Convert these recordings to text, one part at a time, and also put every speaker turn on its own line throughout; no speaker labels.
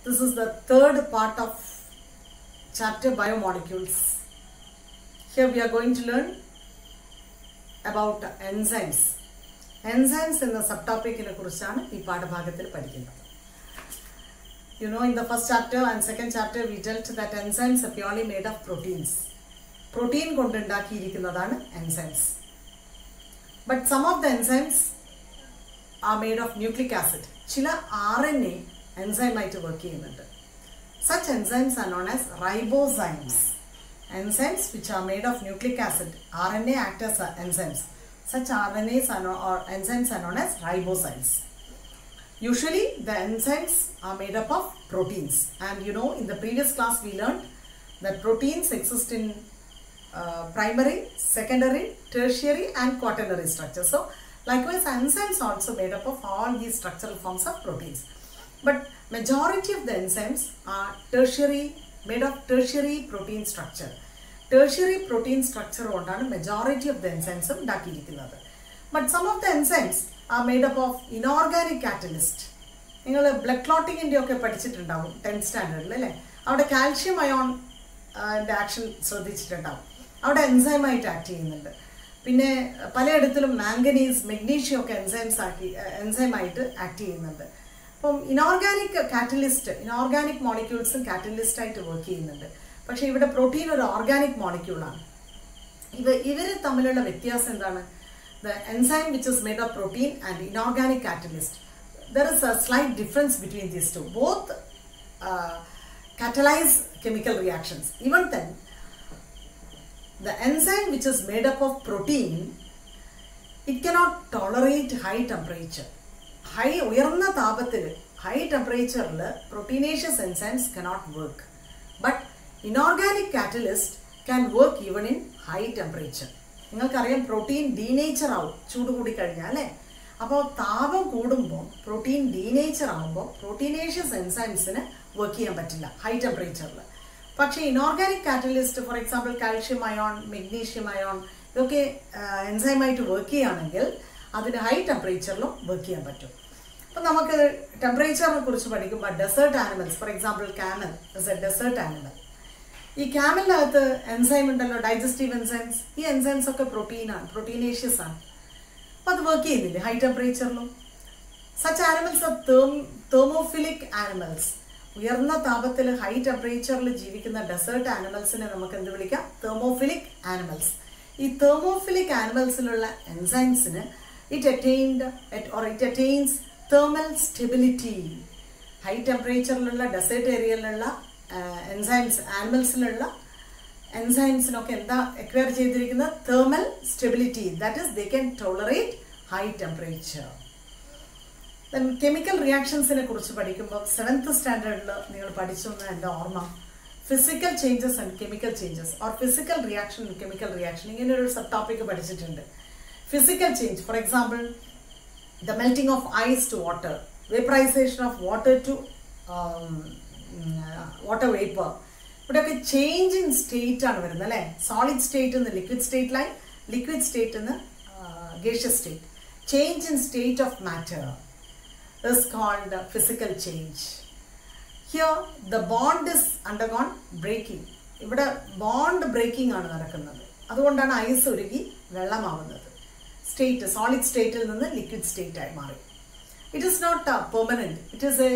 This is the third part of chapter Biomolecules. Here we are going to learn about enzymes. Enzymes in the subtopic in a You know, in the first chapter and second chapter we dealt that enzymes are purely made of proteins. Protein kontundaki irikkunnathaanu enzymes. But some of the enzymes are made of nucleic acid. Chila RNA enzyme ആയിട്ട് work ചെയ്യുന്നുണ്ട്. Such enzymes are known as ribozymes. Enzymes which are made of nucleic acid. RNA act as enzymes. Such RNAs or enzymes are known as ribozymes. Usually the enzymes are made up of proteins. And you know, in the previous class we learned that proteins exist in primary, secondary, tertiary and quaternary structure. So likewise enzymes also made up of all these structural forms of proteins. But majority of the enzymes are tertiary, made of tertiary protein structure. Tertiary protein structure ondana majority of the enzymes undakirikkunnathu. But some of the enzymes are made up of inorganic catalyst. നിങ്ങൾ blood ക്ലോട്ടിങ്ങിൻ്റെ ഒക്കെ പഠിച്ചിട്ടുണ്ടാവും 10th സ്റ്റാൻഡേർഡിൽ അല്ലേ? അവിടെ calcium ion action ശ്രദ്ധിച്ചിട്ടുണ്ടാവും. അവിടെ എൻസൈമായിട്ട് act ചെയ്യുന്നുണ്ട്. പിന്നെ പലയിടത്തിലും manganese, magnesium ഒക്കെ എൻസൈമായിട്ട് act ചെയ്യുന്നുണ്ട്. അപ്പം ഇനോർഗാനിക് കാറ്റലിസ്റ്റ്, ഇനോർഗാനിക് മോളിക്യൂൾസും കാറ്റലിസ്റ്റായിട്ട് വർക്ക് ചെയ്യുന്നുണ്ട്. പക്ഷേ ഇവിടെ പ്രോട്ടീൻ ഒരു ഓർഗാനിക് മോളിക്യൂളാണ്. ഇവർ തമ്മിലുള്ള വ്യത്യാസം എന്താണ്? The enzyme which is made of protein and inorganic catalyst, there is a slight difference between these two. Both catalyze chemical reactions. Even then, the enzyme which is made up of protein, it cannot tolerate high temperature. Uyarna taapathil, high temperature la proteinaceous enzymes cannot work. But inorganic catalyst can work even in high temperature. നിങ്ങൾക്കറിയാം protein denature ആവും ചൂട് കൂടി കഴിഞ്ഞാൽ അല്ലേ? അപ്പോൾ താപം കൂടുമ്പോൾ protein denature ആകുമ്പോൾ പ്രോട്ടീനേഷ്യസ് എൻസൈംസിന് വർക്ക് ചെയ്യാൻ പറ്റില്ല ഹൈ ടെമ്പറേച്ചറിൽ. പക്ഷേ inorganic catalyst, for example calcium ion, magnesium ion, ഇതൊക്കെ എൻസൈമായിട്ട് വർക്ക് ചെയ്യുകയാണെങ്കിൽ അതിന് ഹൈ ടെമ്പറേച്ചറിലും വർക്ക് ചെയ്യാൻ പറ്റും. അപ്പം നമുക്ക് ടെമ്പറേച്ചറിനെ കുറിച്ച് പഠിക്കുമ്പോൾ desert animals, for example camel is a desert animal. ഈ ക്യാമലിനകത്ത് എൻസൈം ഉണ്ടല്ലോ, ഡൈജസ്റ്റീവ് എൻസൈംസ്. ഈ എൻസൈംസ് ഒക്കെ പ്രോട്ടീനാണ്, പ്രോട്ടീനേഷ്യസ് ആണ്. അപ്പം അത് വർക്ക് ചെയ്യുന്നില്ലേ ഹൈ ടെമ്പറേച്ചറിലും? Such animals are thermophilic animals. ഉയർന്ന താപത്തിൽ ഹൈ ടെമ്പറേച്ചറിൽ ജീവിക്കുന്ന ഡെസേർട്ട് ആനിമൽസിനെ നമുക്ക് എന്ത് വിളിക്കാം? Thermophilic animals. ഈ തെർമോഫിലിക് ആനിമൽസിലുള്ള എൻസൈംസിന് it attains thermal stability. High ടെമ്പറേച്ചറിലുള്ള ഡെസേർട്ട് ഏരിയയിലുള്ള എൻസൈംസ്, ആനിമൽസിലുള്ള എൻസൈംസിനൊക്കെ എന്താ എക്വയർ ചെയ്തിരിക്കുന്നത്? Thermal stability. That is they can tolerate high temperature. Then chemical റിയാക്ഷൻസിനെ കുറിച്ച് പഠിക്കുമ്പോൾ 7th സ്റ്റാൻഡേർഡിൽ നിങ്ങൾ പഠിച്ചൊന്ന് എൻ്റെ ഓർമ്മ, physical changes and chemical changes or physical reaction and chemical reaction, ഇങ്ങനെ ഒരു സബ് ടോപ്പിക് പഠിച്ചിട്ടുണ്ട്. Physical change, for example the melting of ice to water, vaporisation of water to water vapour. ഇവിടെയൊക്കെ ചേഞ്ച് ഇൻ സ്റ്റേറ്റ് ആണ് വരുന്നത് അല്ലേ? Solid state നിന്ന് liquid സ്റ്റേറ്റിലായി, liquid state നിന്ന് gaseous state. Change in state of matter is called physical change. Here the bond is undergone breaking. ഇവിടെ bond breaking ആണ് നടക്കുന്നത്. അതുകൊണ്ടാണ് ഐസ് ഉരുകി വെള്ളമാവുന്നത്. സ്റ്റേറ്റ്, സോളിഡ് സ്റ്റേറ്റിൽ നിന്ന് ലിക്വിഡ് സ്റ്റേറ്റ് ആയി മാറി. It is not permanent, it is a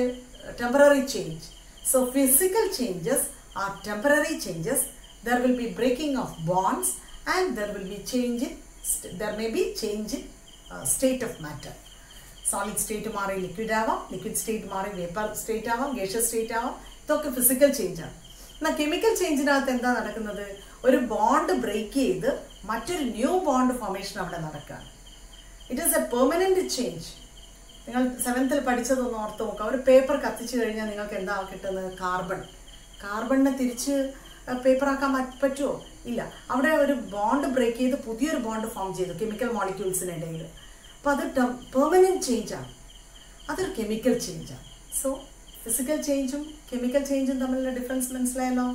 temporary change. So physical changes are temporary changes. There will be breaking of bonds and there will be change in, there may be change in state of matter. Solid state മാറി liquid ആവാം, liquid state മാറി vapour state ആവാം, gaseous state ആവാം. ഇതൊക്കെ physical change ആണ്. എന്നാൽ chemical ചേഞ്ചിനകത്ത് എന്താ നടക്കുന്നത്? ഒരു ബോണ്ട് ബ്രേക്ക് ചെയ്ത് മറ്റൊരു ന്യൂ ബോണ്ട് ഫോർമേഷൻ അവിടെ നടക്കുകയാണ്. It is A permanent change. നിങ്ങൾ 7th പഠിച്ചതൊന്ന് ഓർത്ത് നോക്കുക. ഒരു പേപ്പർ കത്തിച്ചു കഴിഞ്ഞാൽ നിങ്ങൾക്ക് എന്താ കിട്ടുന്നത്? കാർബൺ. കാർബണിനെ തിരിച്ച് പേപ്പറാക്കാൻ പറ്റുമോ? ഇല്ല. അവിടെ ഒരു ബോണ്ട് ബ്രേക്ക് ചെയ്ത് പുതിയൊരു ബോണ്ട് ഫോം ചെയ്തു കെമിക്കൽ മോളിക്യൂൾസിനിടയിൽ. അപ്പോൾ അത് പെർമനന്റ് ചേഞ്ചാണ്, അതൊരു കെമിക്കൽ ചേഞ്ചാണ്. സോ ഫിസിക്കൽ ചേഞ്ചും കെമിക്കൽ ചേഞ്ചും തമ്മിലുള്ള ഡിഫറൻസ് മനസ്സിലായല്ലോ?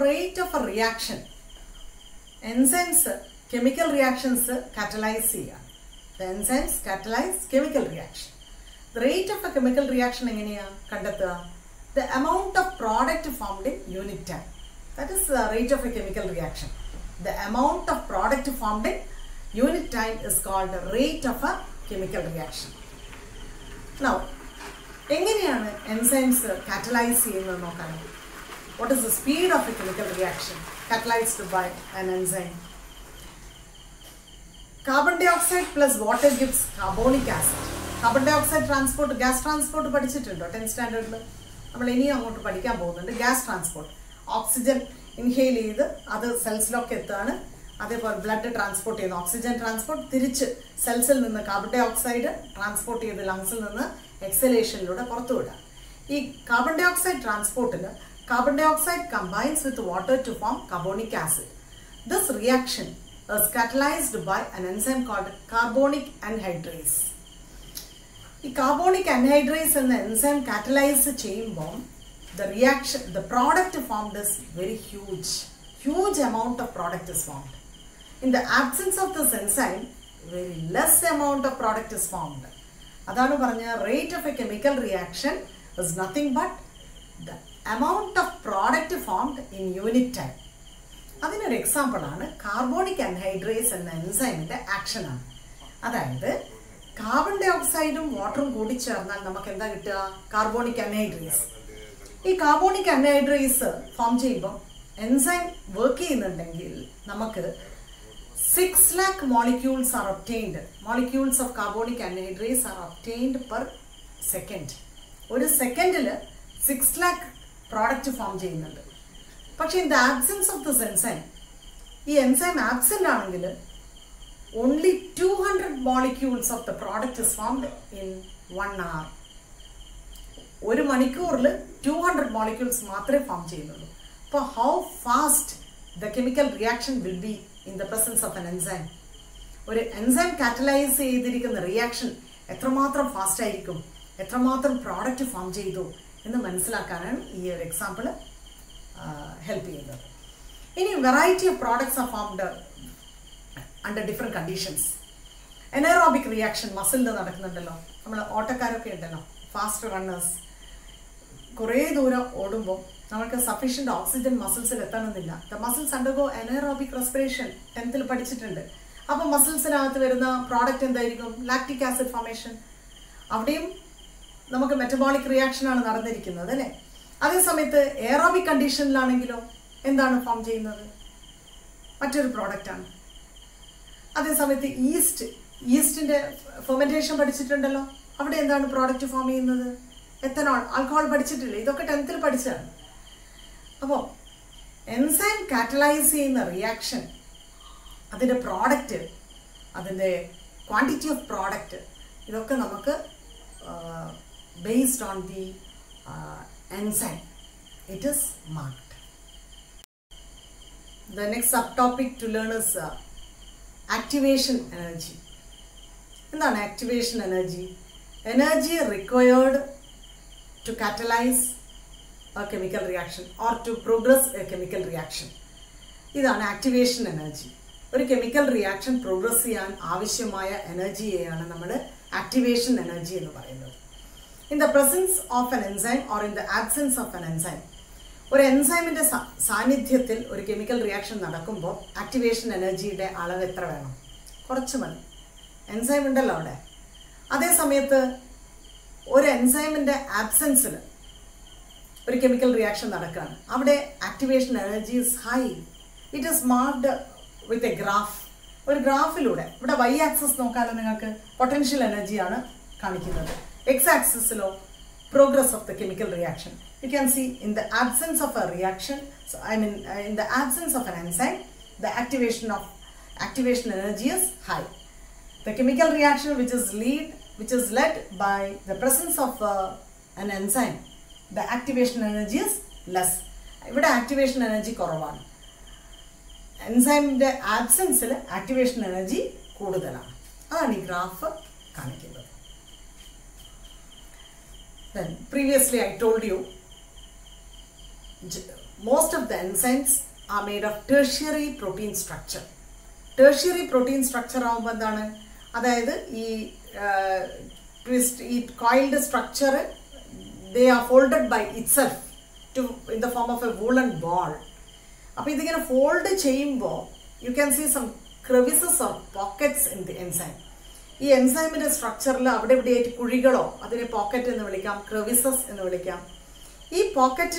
Rate of a reaction, enzymes chemical reactions catalyse ചെയ്യുക. The enzymes catalyze chemical reaction. The rate of a chemical reaction എങ്ങനെയാ കണ്ടെത്തുക? The amount of product formed in unit time. That is the rate of a chemical reaction. The amount of product formed in unit time is called the rate of a chemical reaction. Now, എങ്ങനെയാണ് enzymes catalyze ചെയ്യുന്നത് നോക്കാം. What is the speed of a chemical reaction catalyzed by an enzyme? Carbon dioxide plus water gives carbonic acid. Carbon dioxide transport, gas transport പഠിച്ചിട്ടുണ്ടോ 10th സ്റ്റാൻഡേർഡിൽ? നമ്മൾ ഇനിയും അങ്ങോട്ട് പഠിക്കാൻ പോകുന്നുണ്ട്. Gas transport, oxygen inhale ചെയ്ത് അത് സെൽസിലൊക്കെ എത്താണ്. അതേപോലെ ബ്ലഡ് ട്രാൻസ്പോർട്ട് ചെയ്യുന്ന ഓക്സിജൻ ട്രാൻസ്പോർട്ട് തിരിച്ച് സെൽസിൽ നിന്ന് കാർബൺ ഡൈ ഓക്സൈഡ് ട്രാൻസ്പോർട്ട് ചെയ്ത് ലങ്സിൽ നിന്ന് എക്സലേഷനിലൂടെ പുറത്തു വിടാം. ഈ കാർബൺ ഡൈ ഓക്സൈഡ് ട്രാൻസ്പോർട്ടിന് carbon dioxide combines with water to form carbonic acid. This reaction is catalyzed by an enzyme called carbonic anhydrase. The carbonic anhydrase and the enzyme catalyze ചെയ്യുമ്പോൾ the reaction, the product formed is very huge amount of product is formed. In the absence of this enzyme, very less amount of product is formed. അതാണ് പറഞ്ഞ rate of a chemical reaction is nothing but the amount of product formed in unit time. അതിനൊരു example ആണ് carbonic anhydrase എന്ന എൻസൈമിന്റെ action ആണ്. അതായത് carbon dye ഓക്സൈഡും വാട്ടറും കൂടി ചേർന്നാൽ നമുക്ക് എന്താ കിട്ടുക? Carbonic anhydrase. ഈ കാർബോണിക് അൻഹൈഡ്രേസ് ഫോം ചെയ്യുമ്പോൾ എൻസൈം വർക്ക് ചെയ്യുന്നുണ്ടെങ്കിൽ നമുക്ക് 6 lakh molecules are obtained. Molecules of carbonic anhydrase are obtained per second. ഒരു സെക്കൻഡിൽ 6 lakh പ്രോഡക്റ്റ് ഫോം ചെയ്യുന്നുണ്ട്. പക്ഷെ in the absence of this enzyme, ഈ എൻസൈം ആബ്സെന്റ് ആണെങ്കിൽ only 200 molecules of the product is formed in 1 hour. ഒരു മണിക്കൂറിൽ 200 molecules മാത്രമേ form ചെയ്യുന്നുള്ളൂ. അപ്പോൾ how fast the chemical reaction will be in the presence of an enzyme. ഒരു enzyme catalyse ചെയ്തിരിക്കുന്ന reaction എത്രമാത്രം ഫാസ്റ്റ് ആയിരിക്കും, എത്രമാത്രം പ്രോഡക്റ്റ് ഫോം ചെയ്തു എന്ന് മനസ്സിലാക്കാനാണ് ഈ ഒരു എക്സാമ്പിൾ ഹെൽപ്പ് ചെയ്യുന്നത്. ഇനി variety of products are formed under different conditions. Anaerobic reaction മസിലിൽ നടക്കുന്നുണ്ടല്ലോ. നമ്മൾ ഓട്ടക്കാരൊക്കെ ഉണ്ടല്ലോ, ഫാസ്റ്റ് റണ്ണേഴ്സ്. കുറേ ദൂരം ഓടുമ്പോൾ നമുക്ക് സഫീഷ്യൻ്റ് ഓക്സിജൻ മസിൽസിൽ എത്തണമെന്നില്ല. The muscles undergo anaerobic respiration 10th പഠിച്ചിട്ടുണ്ട്. അപ്പോൾ മസിൽസിനകത്ത് വരുന്ന പ്രോഡക്റ്റ് എന്തായിരിക്കും? Lactic acid formation. അവിടെയും നമുക്ക് മെറ്റബോളിക് റിയാക്ഷനാണ് നടന്നിരിക്കുന്നത് അല്ലേ. അതേസമയത്ത് എയറോബിക് കണ്ടീഷനിലാണെങ്കിലോ എന്താണ് ഫോം ചെയ്യുന്നത്? മറ്റൊരു പ്രോഡക്റ്റാണ്. അതേസമയത്ത് ഈസ്റ്റിൻ്റെ ഫെർമെൻറ്റേഷൻ പഠിച്ചിട്ടുണ്ടല്ലോ. അവിടെ എന്താണ് പ്രോഡക്റ്റ് ഫോം ചെയ്യുന്നത്? എത്തനോൾ, ആൽക്കഹോൾ പഠിച്ചിട്ടില്ലേ? ഇതൊക്കെ 10th പഠിച്ചതാണ്. അപ്പോൾ എൻസൈം കാറ്റലൈസ് ചെയ്യുന്ന റിയാക്ഷൻ, അതിൻ്റെ പ്രോഡക്റ്റ്, അതിൻ്റെ ക്വാണ്ടിറ്റി ഓഫ് പ്രോഡക്റ്റ്, ഇതൊക്കെ നമുക്ക് based on the enzyme, it is marked. The next subtopic to learn is activation energy. എന്താണ് activation energy? Energy required to catalyze a chemical reaction or to progress a chemical reaction. ഇതാണ് activation energy. ഒരു chemical reaction progress ചെയ്യാൻ ആവശ്യമായ എനർജിയെയാണ് നമ്മൾ activation energy എന്ന് പറയുന്നത്. In the presence of an enzyme or in the absence of an enzyme, ഒരു എൻസൈമിൻ്റെ സാന്നിധ്യത്തിൽ ഒരു കെമിക്കൽ റിയാക്ഷൻ നടക്കുമ്പോൾ ആക്ടിവേഷൻ എനർജിയുടെ അളവ് എത്ര വേണം? കുറച്ച് മതി. എൻസൈം ഉണ്ടല്ലോ അവിടെ. അതേ സമയത്ത് ഒരു എൻസൈമിൻ്റെ ആബ്സെൻസിൽ ഒരു കെമിക്കൽ റിയാക്ഷൻ നടക്കുകയാണ്. അവിടെ activation energy is high. It is marked with a graph. ഒരു ഗ്രാഫിലൂടെ ഇവിടെ വൈ ആക്സിസ് നോക്കാതെ നിങ്ങൾക്ക് പൊട്ടൻഷ്യൽ എനർജിയാണ് കാണിക്കുന്നത്. എക്സ് ആക്സിസിലോ progress of the chemical reaction. You can see in the absence of a reaction, in the absence of an enzyme, the activation energy is high. The chemical reaction which is led by the presence of an enzyme, the activation energy is less. ഇവിടെ activation energy കുറവാണ്. എൻസൈമിൻ്റെ ആബ്സെൻസിൽ activation energy കൂടുതലാണ്. അതാണ് ഈ graph കാണിക്കുന്നത്. Then previously I told you most of the enzymes are made of tertiary protein structure. Tertiary protein structure ആവുമ്പോൾ എന്താണ്? അതായത് ഈ coiled structure, they are folded by itself in the form of a woolen ball. Now, if you fold you can see some crevices or pockets in the enzyme. This enzyme structure is a pocket and crevices. This pocket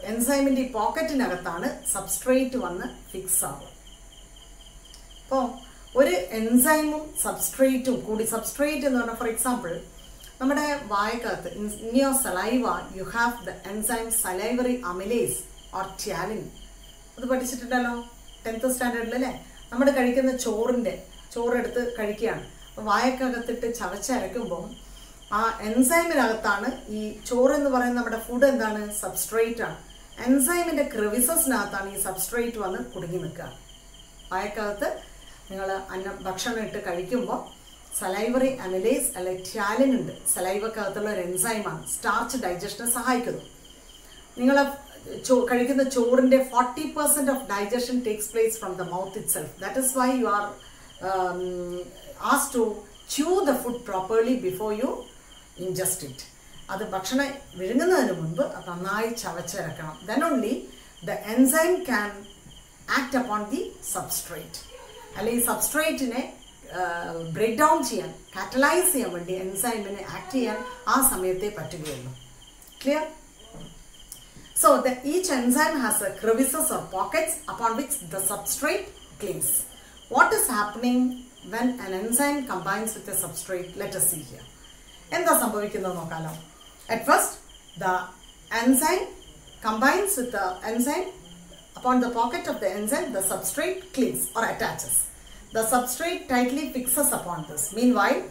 enzyme in the pocket substrate fix. So, one enzyme substrate for example, in your saliva you have the enzyme salivary amylase or ptyalin. That's what 10th standard. We have ചോറ് എടുത്ത് കഴിക്കുകയാണ്. വായക്കകത്തിട്ട് ചവച്ചരക്കുമ്പോൾ ആ എൻസൈമിനകത്താണ് ഈ ചോറ് എന്ന് പറയുന്ന നമ്മുടെ food എന്താണ് സബ്സ്ട്രേറ്റ് ആണ്. എൻസൈമിന്റെ ക്രെവിസസിനകത്താണ് ഈ സബ്സ്ട്രേറ്റ് വന്ന് കുടുങ്ങി നിൽക്കുക. വായക്കകത്ത് നിങ്ങൾ ഭക്ഷണം ഇട്ട് കഴിക്കുമ്പോൾ സലൈവറി അമിലേസ് അല്ലെ ട്യാലിൻ ഉണ്ട്. സലൈവക്കകത്തുള്ള ഒരു എൻസൈമാണ്. സ്റ്റാർച്ച് ഡൈജഷനെ സഹായിക്കുന്നു. നിങ്ങൾ കഴിക്കുന്ന ചോറിന്റെ 40% of digestion takes place from the mouth itself. That is why you are asked to chew the food properly before you ingest it. അത് ഭക്ഷണം വിഴുങ്ങുന്നതിന് മുൻപ് നന്നായി ചവച്ചിറക്കണം. Then only the enzyme can act upon the substrate. അല്ലെങ്കിൽ ഈ സബ്സ്ട്രേറ്റിനെ break down ചെയ്യാൻ, catalyse ചെയ്യാൻ വേണ്ടി എൻസൈമിനെ act ചെയ്യാൻ ആ സമയത്തെ പറ്റുകയുള്ളൂ. Clear? So each enzyme has a crevices or pockets upon which the substrate clings. What is happening when an enzyme combines with a substrate? Let us see here. Endha sambhavikkunnu nokkalo. At first, the enzyme combines with the enzyme. Upon the pocket of the enzyme, the substrate clings or attaches. The substrate tightly fixes upon this. Meanwhile,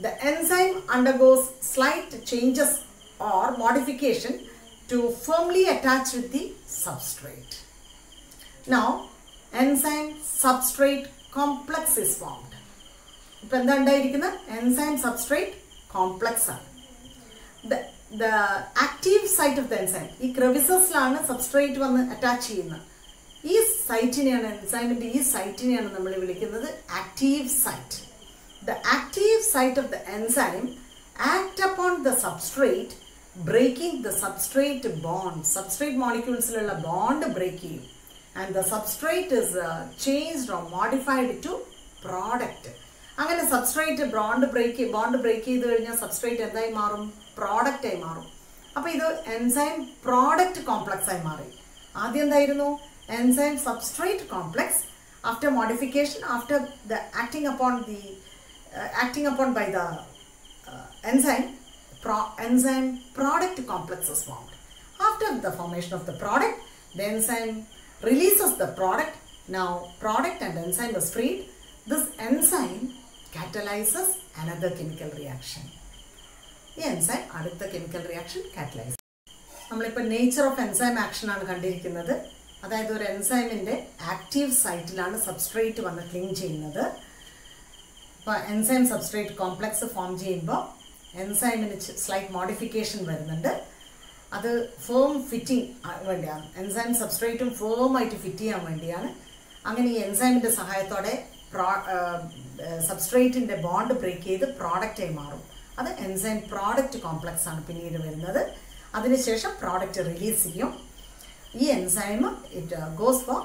the enzyme undergoes slight changes or modification to firmly attach with the substrate. Now, enzyme substrate complex is formed. Enzyme substrate complex. The active site of the enzyme, this crevices lana substrate attach cheyunna. This site ineyana enzyme inde ee site ineyana nammal vilikkunnathu active site. The active site of the enzyme act upon the substrate, breaking the substrate bond. Substrate molecules illa bond break cheyum, and the substrate is changed or modified to product. അങ്ങനെ substrate bond break ചെയ്ത് കഴിഞ്ഞാൽ substrate എന്തായി മാറും? Product ആയി മാറും. അപ്പോൾ ഇത് enzyme product complex ആയി മാറി. ആദ്യം എന്തായിരുന്നു? Enzyme substrate complex. After modification, after the acting upon by the enzyme product complex is formed. After the formation of the product, the enzyme releases the product. Now product and enzyme is freed. This enzyme catalyzes another chemical reaction. The enzyme adutha chemical reaction catalyzes. നമ്മളിപ്പോൾ nature of enzyme action ആണ് കണ്ടിരിക്കുന്നത്. അതായത് ഒരു എൻസൈമിന്റെ active സൈറ്റിലാണ് substrate വന്ന് cling ചെയ്യുന്നത്. അപ്പോൾ enzyme substrate complex form ചെയ്യുമ്പോൾ എൻസൈമിന് slight modification വരുന്നുണ്ട്. അത് ഫേം ഫിറ്റിംഗ് വേണ്ടിയാണ്. എൻസൈം സബ്സ്ട്രേറ്റും ഫേമായിട്ട് ഫിറ്റ് ചെയ്യാൻ വേണ്ടിയാണ്. അങ്ങനെ ഈ എൻസൈമിൻ്റെ സഹായത്തോടെ സബ്സ്ട്രേറ്റിൻ്റെ ബോണ്ട് ബ്രേക്ക് ചെയ്ത് പ്രോഡക്റ്റായി മാറും. അത് എൻസൈം പ്രോഡക്റ്റ് കോംപ്ലക്സ് ആണ് പിന്നീട് വരുന്നത്. അതിനുശേഷം പ്രോഡക്റ്റ് റിലീസ് ചെയ്യും. ഈ enzyme it goes for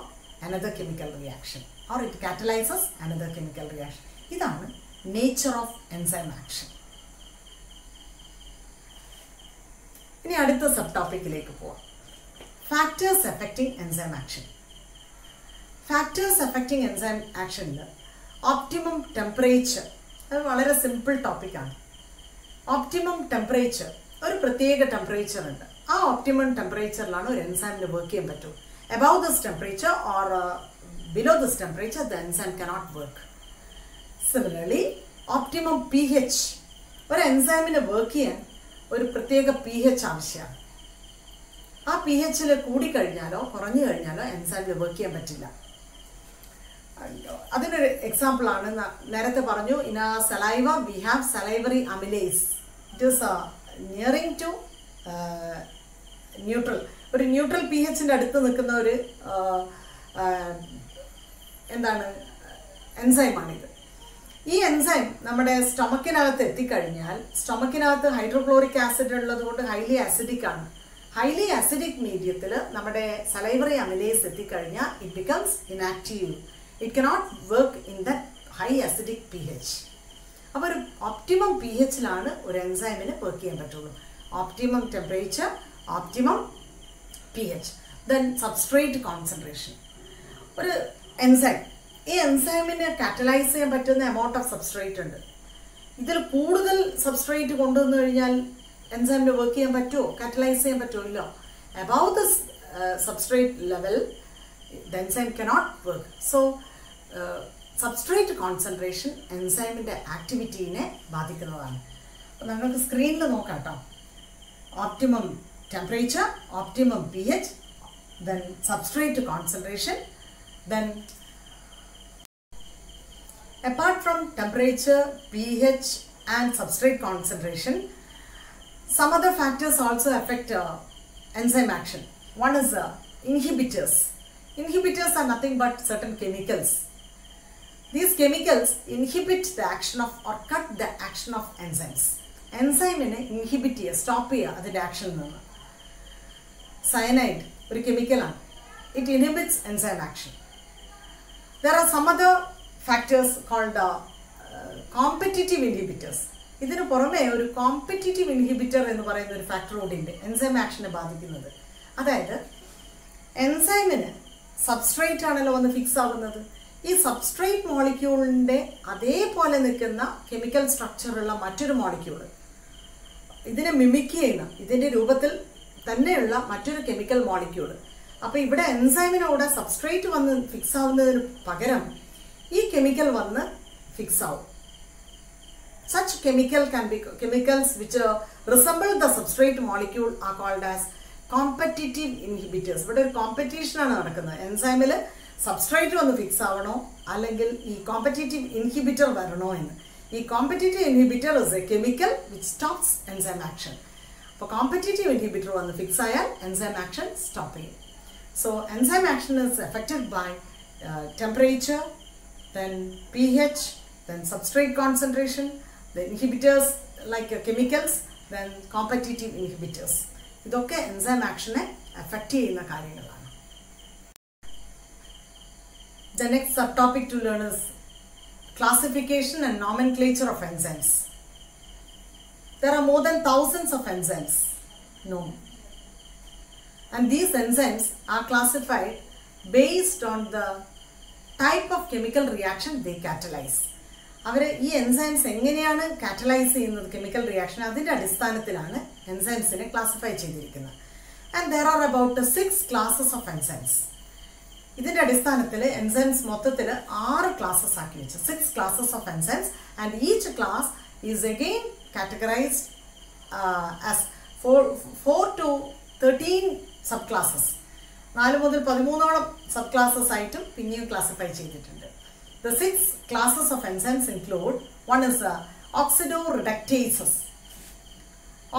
another chemical reaction or it catalyses another chemical reaction. ഇതാണ് നേച്ചർ ഓഫ് എൻസൈം ആക്ഷൻ. ഇനി അടുത്ത സബ് ടോപ്പിക്കിലേക്ക് പോവാം. Factors affecting enzyme action. Factors affecting enzyme ആക്ഷനിൽ ഓപ്റ്റിമം ടെമ്പറേച്ചർ, അത് വളരെ സിമ്പിൾ ടോപ്പിക്കാണ്. ഓപ്റ്റിമം ടെമ്പറേച്ചർ, ഒരു പ്രത്യേക ടെമ്പറേച്ചർ ഉണ്ട്. ആ ഓപ്റ്റിമം ടെമ്പറേച്ചറിലാണ് ഒരു എൻസൈമിന് വർക്ക് ചെയ്യാൻ പറ്റൂ. above this temperature or below this temperature, the enzyme cannot work. Similarly, optimum pH, ഒരു എൻസൈമിന് വർക്ക് ചെയ്യാൻ ഒരു പ്രത്യേക pH ആവശ്യമാണ്. ആ pHൽ കൂടിക്കഴിഞ്ഞാലോ കുറഞ്ഞു കഴിഞ്ഞാലോ എൻസൈമിന് വർക്ക് ചെയ്യാൻ പറ്റില്ല. അതിനൊരു എക്സാമ്പിളാണ് നേരത്തെ പറഞ്ഞു, ഇൻ ആ saliva we have salivary amylase. It is nearing to neutral, ഒരു ന്യൂട്രൽ pHന്റെ അടുത്ത് നിൽക്കുന്ന ഒരു എന്താണ് എൻസൈമാണിത്. ഈ എൻസൈം നമ്മുടെ സ്റ്റൊമക്കിനകത്ത് എത്തിക്കഴിഞ്ഞാൽ സ്റ്റൊമക്കിനകത്ത് ഹൈഡ്രോക്ലോറിക് ആസിഡ് ഉള്ളത് കൊണ്ട് ഹൈലി ആസിഡിക് ആണ്. ഹൈലി ആസിഡിക് മീഡിയത്തിൽ നമ്മുടെ സലൈവറി അമിലേസ് എത്തിക്കഴിഞ്ഞാൽ it becomes inactive. It cannot work in the high acidic pH. അപ്പോൾ ഒരു ഓപ്റ്റിമം pHലാണ് ഒരു എൻസൈമിന് വർക്ക് ചെയ്യാൻ പറ്റുള്ളൂ. Optimum temperature, optimum pH. Then substrate concentration. ഒരു എൻസൈം, ഈ എൻസൈമിനെ കാറ്റലൈസ് ചെയ്യാൻ പറ്റുന്ന എമൗണ്ട് ഓഫ് സബ്സ്ട്രേറ്റ് ഉണ്ട്. ഇതിൽ കൂടുതൽ സബ്സ്ട്രേറ്റ് കൊണ്ടുവന്നു കഴിഞ്ഞാൽ എൻസൈമിന് വർക്ക് ചെയ്യാൻ പറ്റുമോ, കാറ്റലൈസ് ചെയ്യാൻ പറ്റുമോ? ഇല്ല. Above the substrate level the enzyme cannot work. So substrate concentration എൻസൈമിൻ്റെ ആക്ടിവിറ്റീനെ ബാധിക്കുന്നതാണ്. അപ്പോൾ നിങ്ങൾക്ക് സ്ക്രീനിൽ നോക്കാം കേട്ടോ. Optimum temperature, optimum pH, then substrate concentration, then apart from temperature, pH and substrate concentration, some other factors also affect enzyme action. One is inhibitors. Inhibitors are nothing but certain chemicals. These chemicals inhibit the action of or cut the action of enzymes. Enzyme inhibit ചെയ്യുക, stop ചെയ്യുക അതിൻ്റെ ആക്ഷനിൽ നിന്ന്. Cyanide ഒരു കെമിക്കലാണ്. It inhibits enzyme action. There are some other factors called competitive inhibitors. ഇതിന് പുറമെ ഒരു കോമ്പറ്റിറ്റീവ് ഇൻഹിബിറ്റർ എന്ന് പറയുന്ന ഒരു ഫാക്ടർ കൂടി ഉണ്ട് എൻസൈം ആക്ഷനെ ബാധിക്കുന്നത്. അതായത് എൻസൈമിന് സബ്സ്ട്രേറ്റ് ആണല്ലോ വന്ന് ഫിക്സ് ആവുന്നത്. ഈ സബ്സ്ട്രേറ്റ് മോളിക്യൂളിൻ്റെ അതേപോലെ നിൽക്കുന്ന കെമിക്കൽ സ്ട്രക്ചറുള്ള മറ്റൊരു മോളിക്യൂൾ, ഇതിനെ മിമിക് ചെയ്യുന്ന, ഇതിൻ്റെ രൂപത്തിൽ തന്നെയുള്ള മറ്റൊരു കെമിക്കൽ മോളിക്യൂൾ. അപ്പോൾ ഇവിടെ എൻസൈമിനോട് സബ്സ്ട്രേറ്റ് വന്ന് ഫിക്സ് ആവുന്നതിന് പകരം ഈ കെമിക്കൽ വന്ന് ഫിക്സ് ആവും. Such chemical can be chemicals which resemble the substrate molecule are called as competitive inhibitors. ഇവിടെ ഒരു കോമ്പറ്റീഷൻ ആണ് നടക്കുന്നത്. എൻസൈമിൽ സബ്സ്ട്രേറ്റ് വന്ന് ഫിക്സ് ആവണോ അല്ലെങ്കിൽ ഈ കോമ്പറ്റീറ്റീവ് ഇൻഹിബിറ്റർ വരണോ എന്ന്. ഈ competitive inhibitor is a chemical which stops enzyme action. അപ്പോൾ കോമ്പറ്റീറ്റീവ് ഇൻഹിബിറ്റർ വന്ന് ഫിക്സ് ആയാൽ എൻസൈം ആക്ഷൻ സ്റ്റോപ്പ് ചെയ്യും. So enzyme action is affected by temperature, then pH, then substrate concentration, the inhibitors like chemicals, then competitive inhibitors. ഇതൊക്കെ enzyme ആക്ഷനെ effect ചെയ്യുന്ന കാര്യങ്ങളാണ്. The next subtopic to learn is classification and nomenclature of enzymes. There are more than thousands of enzymes known, and these enzymes are classified based on the type of chemical reaction they catalyze. അവർ ഈ enzymes എങ്ങനെയാണ് catalyse ചെയ്യുന്നത് chemical reaction, അതിൻ്റെ അടിസ്ഥാനത്തിലാണ് എൻസൈംസിനെ classify ചെയ്തിരിക്കുന്നത്. And there are about 6 classes of enzymes. ഇതിൻ്റെ അടിസ്ഥാനത്തിൽ enzymes മൊത്തത്തിൽ 6 classes ആക്കി വെച്ചു. 6 classes of enzymes and each class is again categorised as 4 to 13 sub classes. 4 മുതൽ 13ഓളം സബ് ക്ലാസസ് ആയിട്ടും പിന്നെയും ക്ലാസിഫൈ ചെയ്തിട്ടുണ്ട്. The 6 classes of enzymes include, one is oxidoreductases.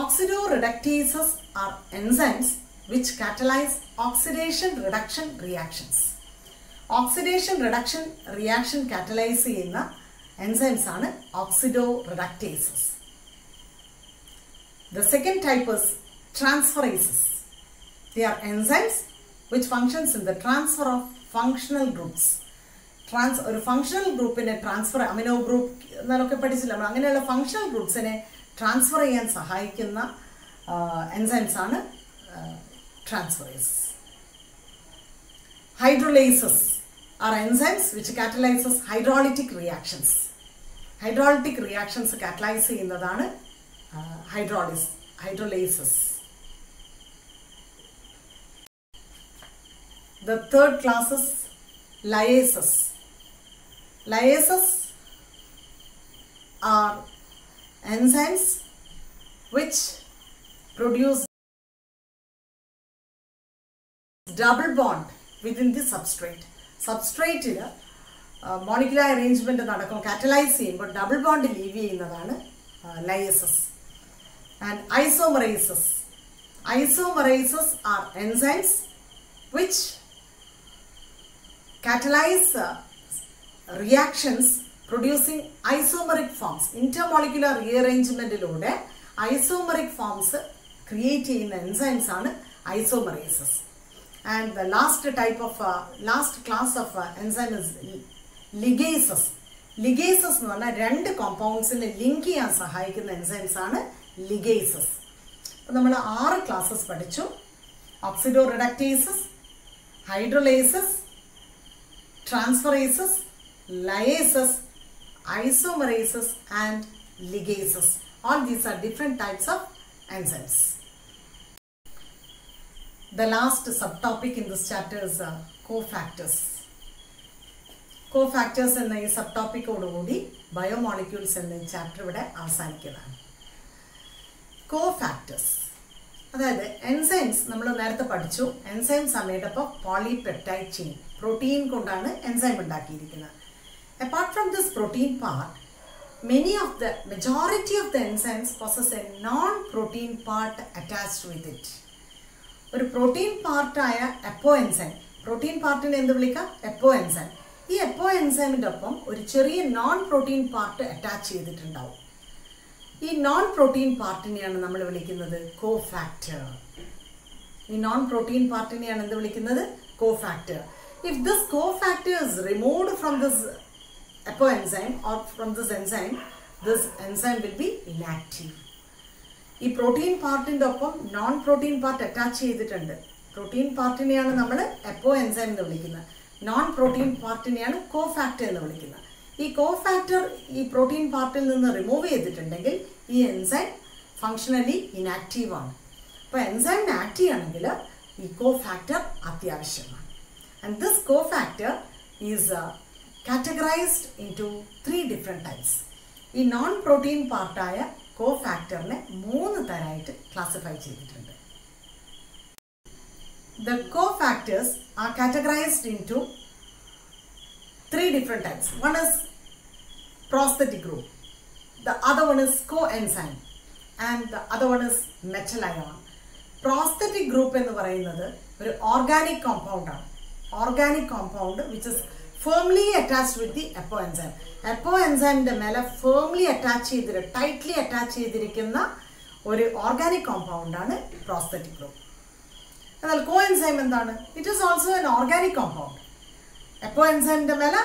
Oxidoreductases are enzymes which catalyze oxidation reduction reactions. Oxidation reduction reaction catalyze ചെയ്യുന്ന enzymes ആണ് oxidoreductases. The second type is transferases. They are enzymes which functions in the transfer of functional groups. ഒരു functional ഗ്രൂപ്പിനെ transfer, amino group എന്നൊക്കെ പഠിച്ചില്ല നമ്മൾ, അങ്ങനെയുള്ള functional ഗ്രൂപ്പ്സിനെ transfer ചെയ്യാൻ സഹായിക്കുന്ന എൻസൈംസ് ആണ് transferases. Hydrolases are enzymes which catalyses hydrolytic reactions. Hydrolytic reactions catalyse ചെയ്യുന്നതാണ് hydrolases. The third class is lyases. Lyases are enzymes which produce double bond within the substrate. Substrate molecular arrangement നടക്കും, catalyze ചെയ്യുമ്പോൾ double bond leave ചെയ്യുന്നതാണ് lyases. And isomerases. Isomerases are enzymes which catalyze reactions producing isomeric forms. Intermolecular rearrangement ilode isomeric forms create ചെയ്യുന്ന enzymes ആണ് isomerases. And the last class of enzyme is ligases. Ligases എന്ന് പറഞ്ഞാൽ രണ്ട് കോമ്പൗണ്ട്സിനെ link ചെയ്യാൻ സഹായിക്കുന്ന enzymes ആണ് ligases. അപ്പോൾ നമ്മൾ 6 ക്ലാസ്സസ് പഠിച്ചു. Oxidorreductases, hydrolases, transferases, lyases, isomerases and ligases. All these are different types of enzymes. The last subtopic in this chapter is cofactors. Cofactors എന്ന ഈ സബ്ടോപ്പിക്കോടുകൂടി ബയോമോളിക്യൂൾസ് എന്ന ചാപ്റ്റർ ഇവിടെ അവസാനിക്കുന്നതാണ്. Cofactors, അതായത് എൻസൈംസ് നമ്മൾ നേരത്തെ പഠിച്ചു. Enzymes are made up of polypeptide chain. Protein കൊണ്ടാണ് enzyme ഉണ്ടാക്കിയിരിക്കുന്നത്. Apart from this protein part, majority of the enzymes possess a non-protein part attached with it. ഒരു പ്രോട്ടീൻ പാർട്ടായ എപ്പോ എൻസൈം, പ്രോട്ടീൻ പാർട്ടിനെ എന്ത് വിളിക്കാം? എപ്പോ എൻസൈം. ഈ എപ്പോ എൻസൈമിൻ്റെ ഒപ്പം ഒരു ചെറിയ നോൺ പ്രോട്ടീൻ പാർട്ട് അറ്റാച്ച് ചെയ്തിട്ടുണ്ടാവും. ഈ നോൺ പ്രോട്ടീൻ പാർട്ടിനെയാണ് നമ്മൾ വിളിക്കുന്നത് കോഫാക്ടർ. ഈ നോൺ പ്രോട്ടീൻ പാർട്ടിനെയാണ് എന്ത് വിളിക്കുന്നത്? Cofactor. If this cofactor is removed from this epo enzyme or from this enzyme will be inactive. ഈ പ്രോട്ടീൻ പാർട്ടിൻ്റെ ഒപ്പം നോൺ പ്രോട്ടീൻ പാർട്ട് അറ്റാച്ച് ചെയ്തിട്ടുണ്ട്. പ്രോട്ടീൻ പാർട്ടിനെയാണ് നമ്മൾ എപ്പോ എൻസൈം എന്ന് വിളിക്കുന്നത്. നോൺ പ്രോട്ടീൻ പാർട്ടിനെയാണ് കോഫാക്ടർ എന്ന് വിളിക്കുന്നത്. ഈ കോഫാക്ടർ ഈ പ്രോട്ടീൻ പാർട്ടിൽ നിന്ന് റിമൂവ് ചെയ്തിട്ടുണ്ടെങ്കിൽ ഈ എൻസൈം ഫങ്ഷണലി ഇനാക്റ്റീവ് ആണ്. അപ്പോൾ എൻസൈമിന് ആക്റ്റീവ് ആണെങ്കിൽ ഈ കോഫാക്ടർ അത്യാവശ്യമാണ്. And this cofactor is categorized into 3 different types. ഈ നോൺ പ്രോട്ടീൻ പാർട്ടായ കോഫാക്ടറിനെ 3 തരമായിട്ട് ക്ലാസിഫൈ ചെയ്തിട്ടുണ്ട്. The cofactors are categorized into 3 different types. One is prosthetic group, the other one is coenzyme, and the other one is metal ion. Prosthetic group എന്ന് പറയുന്നത് ഒരു organic compound ആണ്. Organic compound which is firmly attached with the epo enzyme. Epo enzyme മേലെ firmly attach ചെയ്തിട്ട് tightly attach ചെയ്തിരിക്കുന്ന ഒരു organic compound ആണ് prosthetic group. എന്നാൽ കോഎൻസൈം എന്താണ്? It is also an organic compound. എപ്പോ എൻസൈമിന്റെ മേലെ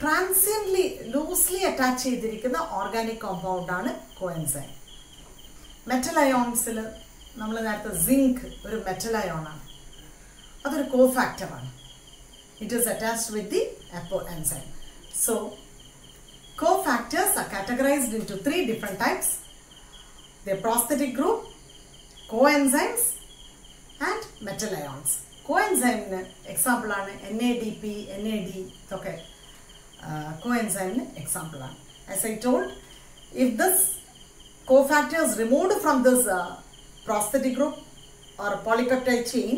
ട്രാൻസിയന്റ്ലി ലൂസ്ലി അറ്റാച്ച് ചെയ്തിരിക്കുന്ന ഓർഗാനിക് കോമ്പൗണ്ട് ആണ് കോഎൻസൈം. മെറ്റൽ അയോൺസിൽ നമ്മൾ നേരത്തെ സിങ്ക് ഒരു മെറ്റൽ അയോൺ ആണ്, അതൊരു കോഫാക്ടർ ആണ്. It is attached with the epo enzyme. So, cofactors are categorized into 3 different types. The prosthetic group, coenzymes, and metal ions. Coenzyme example ആണ് NADP, NAD. Okay, coenzyme example ആണ്. As I told, if this cofactor is removed from this prosthetic group or polypeptide chain,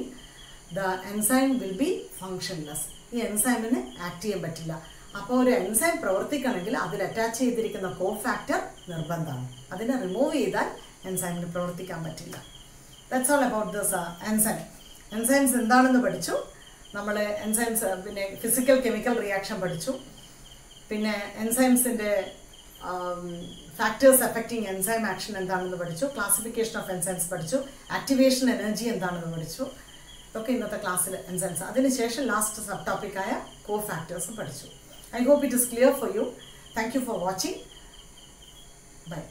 the enzyme will be functionless. ഈ എൻസൈമിന് act ചെയ്യാൻ പറ്റില്ല. അപ്പോൾ ഒരു enzyme പ്രവർത്തിക്കണമെങ്കിൽ അതിൽ attach ചെയ്തിരിക്കുന്ന cofactor നിർബന്ധമാണ്. അതിനെ റിമൂവ് ചെയ്താൽ എൻസൈമിന് പ്രവർത്തിക്കാൻ പറ്റില്ല. That's all about this enzyme. Enzymes എന്താണെന്ന് പഠിച്ചു നമ്മൾ. എൻസൈംസ് പിന്നെ ഫിസിക്കൽ കെമിക്കൽ റിയാക്ഷൻ പഠിച്ചു. പിന്നെ എൻസൈംസിൻ്റെ ഫാക്ടേഴ്സ് എഫക്റ്റിംഗ് എൻസൈം ആക്ഷൻ എന്താണെന്ന് പഠിച്ചു. ക്ലാസിഫിക്കേഷൻ ഓഫ് എൻസൈംസ് പഠിച്ചു. ആക്ടിവേഷൻ എനർജി എന്താണെന്ന് പഠിച്ചു. ഇതൊക്കെ ഇന്നത്തെ ക്ലാസ്സിൽ എൻസൈംസ്. അതിനുശേഷം ലാസ്റ്റ് സബ് ടോപ്പിക്കായ കോഫാക്ടേഴ്സും പഠിച്ചു. I hope it is clear for you. Thank you for watching. Bye.